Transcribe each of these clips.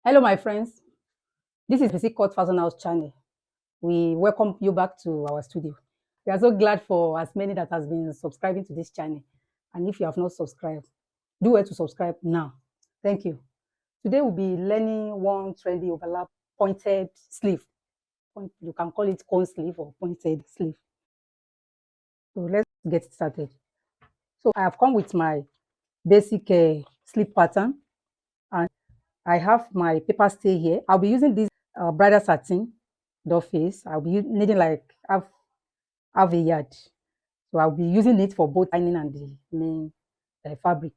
Hello, my friends. This is Physique Fashion House channel. We welcome you back to our studio. We are so glad for as many that has been subscribing to this channel. And if you have not subscribed, do well to subscribe now. Thank you. Today we'll be learning one trendy overlap pointed sleeve. You can call it cone sleeve or pointed sleeve. So let's get started. So I have come with my basic sleeve pattern, and I have my paper stay here. I'll be using this bridal satin doll face. I'll be needing like half a yard. So I'll be using it for both lining and the main fabric.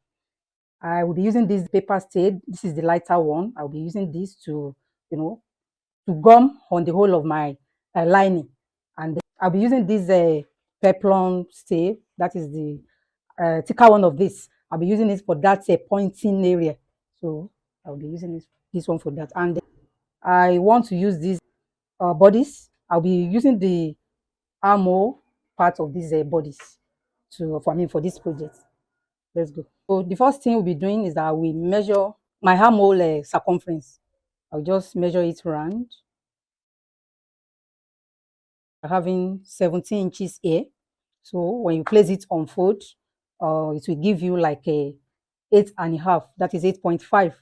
I will be using this paper stay. This is the lighter one. I'll be using this to, to gum on the whole of my lining. And I'll be using this peplum stay. That is the thicker one of this. I'll be using it for that pointing area. So I'll be using this one for that. And I want to use these bodies. I'll be using the armor part of these bodies for this project. Let's go. So the first thing we'll be doing is that we measure my armhole circumference. I'll just measure it round. Having 17 inches here. So when you place it on fold, it will give you like a 8.5. That is 8.5.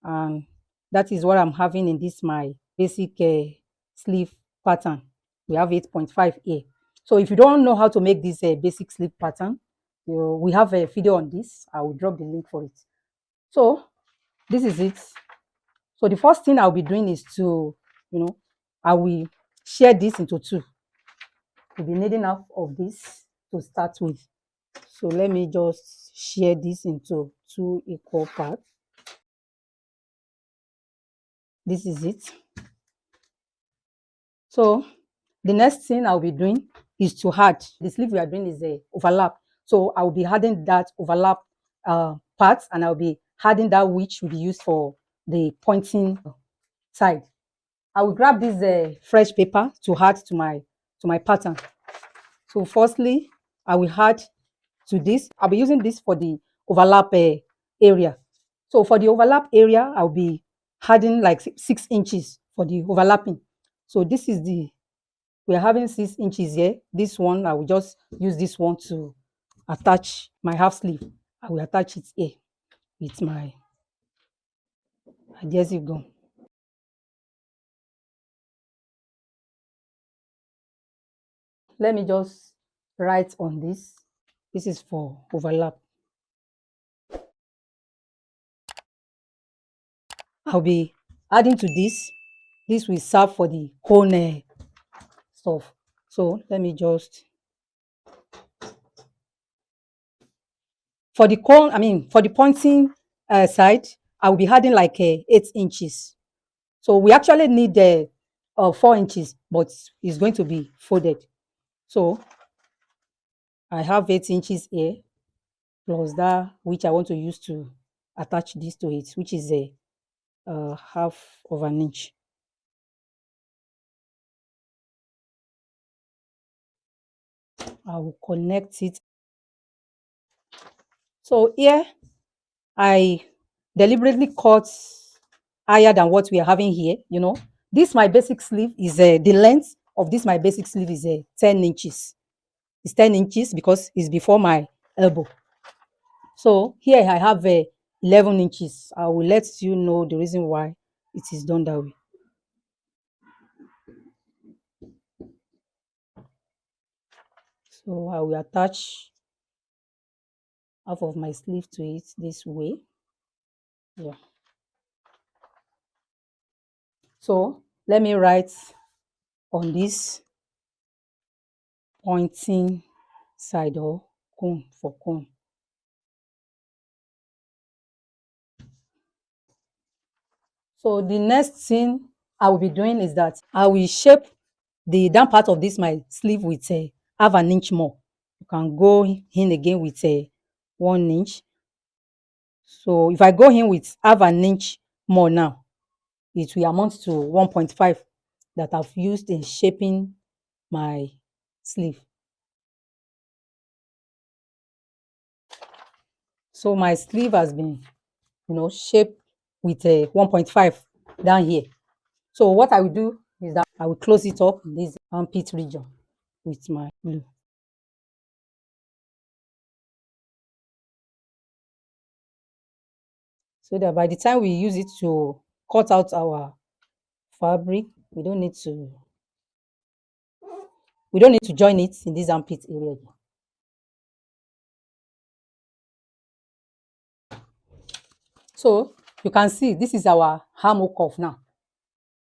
And that is what I'm having in this my basic sleeve pattern. We have 8.5 here. So if you don't know how to make this basic sleeve pattern, we have a video on this. I will drop the link for it. So this is it. So the first thing I'll be doing is to, I will share this into two. We'll be needing half of this to start with. So let me just share this into two equal parts. This is it. So the next thing I'll be doing is to add. The sleeve we are doing is a overlap. So I'll be adding that overlap part, and I'll be adding that which will be used for the pointing side. I will grab this fresh paper to add to my pattern. So firstly, I will add to this. I'll be using this for the overlap area. So for the overlap area, I'll be adding like 6 inches for the overlapping. So this is we're having 6 inches here. This one, I will just use this one to attach my half sleeve. I will attach it here with my adhesive gum. Let me just write on this. This is for overlap. I'll be adding to this. This will serve for the cone stuff. So let me just, for the cone, for the pointing side, I will be adding like 8 inches. So we actually need 4 inches, but it's going to be folded. So I have 8 inches here, plus that which I want to use to attach this to it, which is a half of an inch. I will connect it. So here I deliberately cut higher than what we are having here. This my basic sleeve is the length of this my basic sleeve is 10 inches. It's 10 inches because it's before my elbow. So here I have 11 inches. I will let you know the reason why it is done that way. So I will attach half of my sleeve to it this way. Yeah. So let me write on this pointing side or cone for cone. So the next thing I will be doing is that I will shape the down part of this my sleeve with half an inch more. You can go in again with 1 inch. So if I go in with half an inch more now, it will amount to 1.5 that I've used in shaping my sleeve. So my sleeve has been, shaped with 1.5. down here. So what I will do is that I will close it up in this armpit region with my glue. So that by the time we use it to cut out our fabric, we don't need to join it in this armpit area. So you can see this is our armhole cuff now.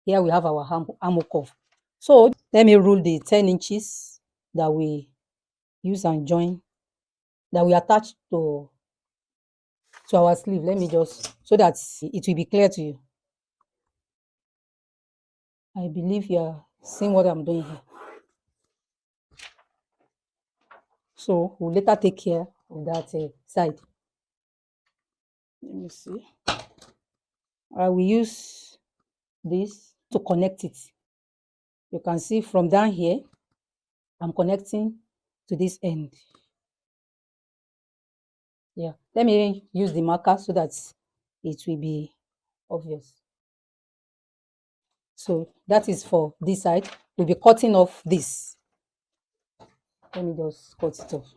Here we have our armhole cuff. So let me rule the 10 inches that we use and join, that we attach to our sleeve. Let me just, so that it will be clear to you. I believe you are seeing what I'm doing here. So we'll later take care of that side. Let me see. I will use this to connect it. You can see from down here, I'm connecting to this end. Yeah, let me use the marker so that it will be obvious. So that is for this side. We'll be cutting off this. Let me just cut it off.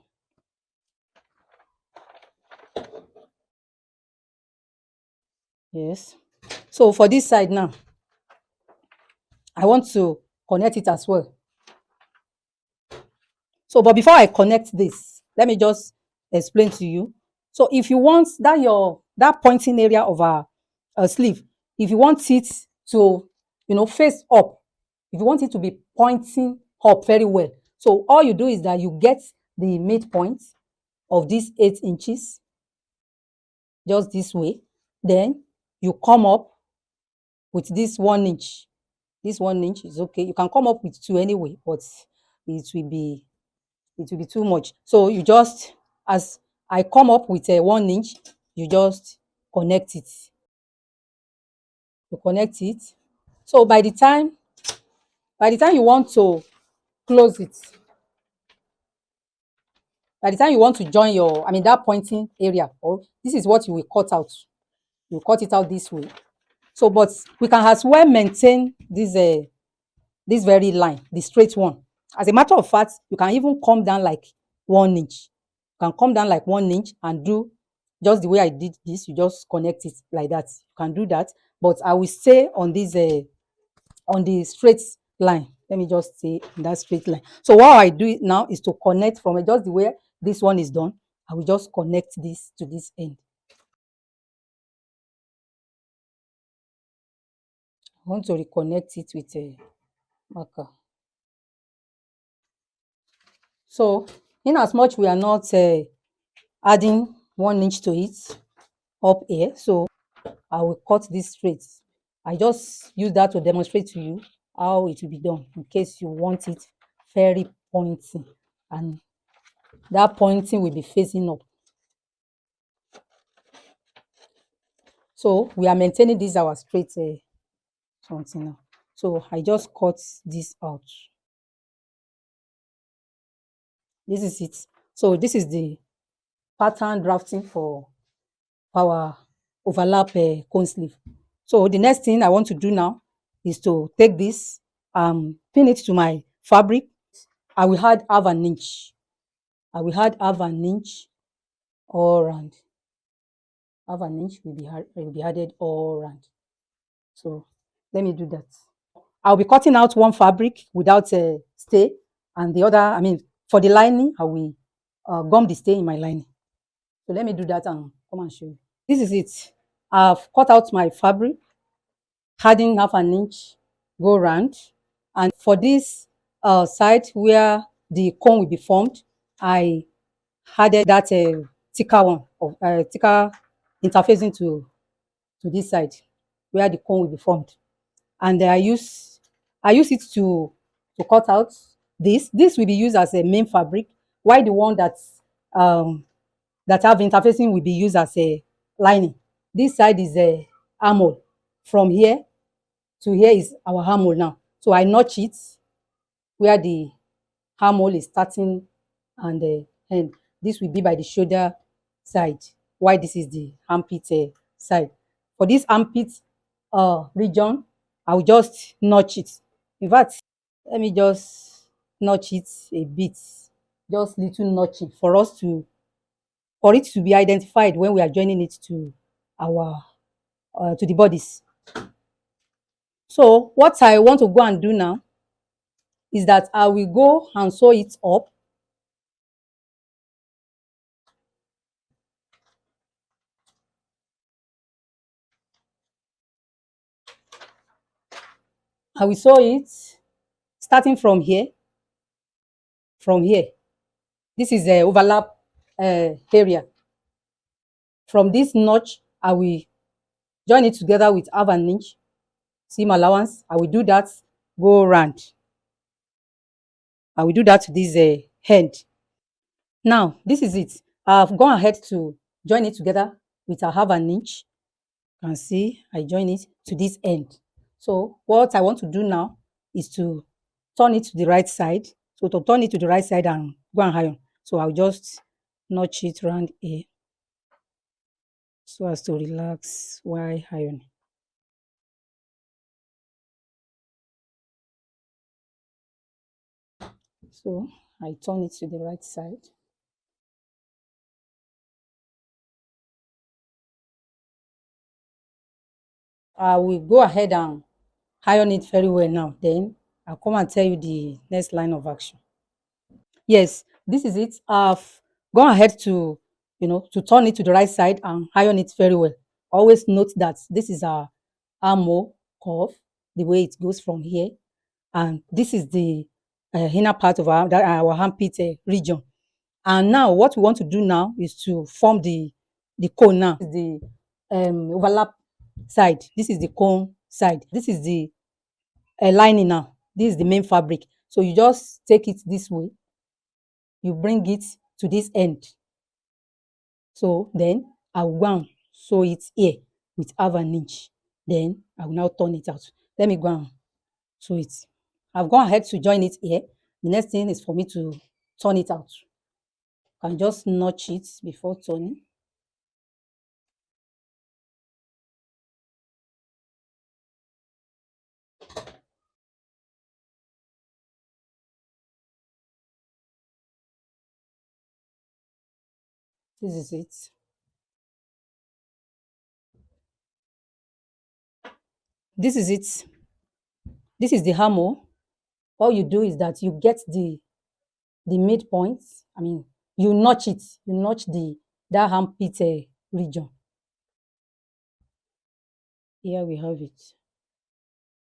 Yes. So for this side now, I want to connect it as well. So, but before I connect this, let me just explain to you. So if you want that pointing area of our sleeve, if you want it to, face up, if you want it to be pointing up very well, so all you do is that you get the midpoint of these 8 inches, just this way. Then you come up with this 1 inch. This 1 inch is okay. You can come up with 2 anyway, but it will be too much. So you just, as I come up with a 1 inch, you just connect it. You connect it. So by the time you want to close it, by the time you want to join that pointing area, or this is what you will cut out. You cut it out this way. So, but we can as well maintain this very line, the straight one. As a matter of fact, you can even come down like 1 inch. You can come down like 1 inch and do just the way I did this. You just connect it like that. You can do that. But I will stay on this on the straight line. Let me just stay in that straight line. So what I do it now is to connect from it, just the way this one is done. I will just connect this to this end. I want to reconnect it with a marker. So in as much we are not adding 1 inch to it up here, so I will cut this straight. I just use that to demonstrate to you how it will be done in case you want it very pointy, and that pointing will be facing up. So we are maintaining this our straight something now. So I just cut this out. This is it. So this is the pattern drafting for our overlap cone sleeve. So the next thing I want to do now is to take this, pin it to my fabric. I will add half an inch. I will add half an inch all round. Half an inch will be added all round. So let me do that. I'll be cutting out one fabric without a stay, and the other, for the lining, I will gum the stay in my lining. So let me do that and come and show you. This is it. I've cut out my fabric, adding half an inch, go round. And for this side where the cone will be formed, I added that thicker one, of thicker interfacing to this side where the cone will be formed. And I use it to cut out this. This will be used as a main fabric, while the one that have interfacing will be used as a lining. This side is a armhole. From here to here is our armhole now. So I notch it where the armhole is starting and the end. This will be by the shoulder side, while this is the armpit side. For this armpit, region, I will just notch it. In fact, let me just notch it a bit, just little notching for us to for it to be identified when we are joining it to our to the bodies. So what I want to go and do now is that I will go and sew it up. I will sew it starting from here. From here, this is the overlap area. From this notch, I will join it together with half an inch seam allowance. I will do that, go round. I will do that to this end. Now, this is it. I've gone ahead to join it together with a half an inch. You can see I join it to this end. So what I want to do now is to turn it to the right side. So to turn it to the right side and go and iron. So I'll just notch it around here so as to relax while ironing. So I turn it to the right side. I will go ahead and iron it very well now. Then I'll come and tell you the next line of action. Yes, this is it. I've gone ahead to, to turn it to the right side and iron it very well. Always note that this is our armhole curve, the way it goes from here. And this is the inner part of our armpit region. And now what we want to do now is to form the cone now. This is the overlap side. This is the cone side. This is the lining now. This is the main fabric. So you just take it this way. You bring it to this end. So then I will go and sew it here with half an inch. Then I will now turn it out. Let me go and sew it. I've gone ahead to join it here. The next thing is for me to turn it out. I can just notch it before turning. This is it. This is it. This is the hammer. All you do is that you get the midpoint. I mean, you notch it. You notch that armpit region. Here we have it.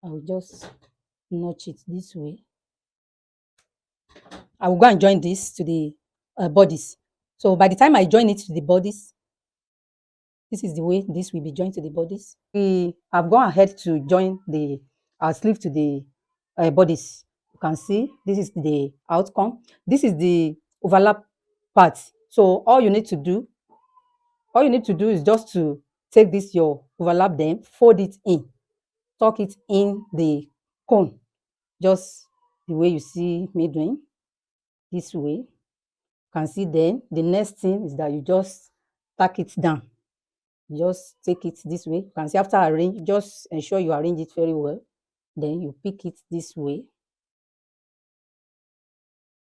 I will just notch it this way. I will go and join this to the bodies. So by the time I join it to the bodies, this is the way this will be joined to the bodies. We have gone ahead to join our sleeve to the bodies. You can see this is the outcome. This is the overlap part. So all you need to do is just to take this your overlap, then fold it in, tuck it in the cone, just the way you see me doing this way. You can see then the next thing is that you just tack it down. Just take it this way. You can see after arrange, just ensure you arrange it very well. Then you pick it this way.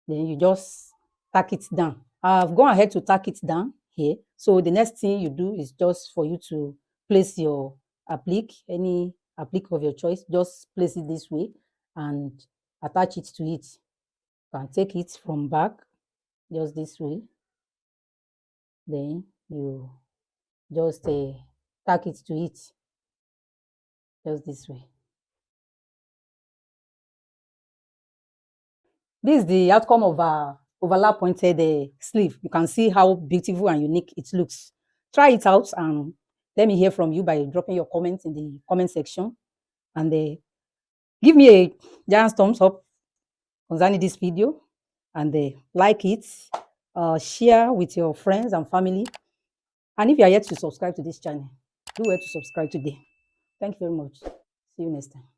Then you just tack it down. I've gone ahead to tack it down here. So the next thing you do is just for you to place your applique, any applique of your choice. Just place it this way and attach it to it. You can take it from back, just this way. Then you just tack it to it, just this way. This is the outcome of our overlap pointed sleeve. You can see how beautiful and unique it looks. Try it out and let me hear from you by dropping your comments in the comment section. And give me a giant thumbs up concerning this video. And like it, share with your friends and family. And if you are yet to subscribe to this channel, do well to subscribe today. Thank you very much. See you next time.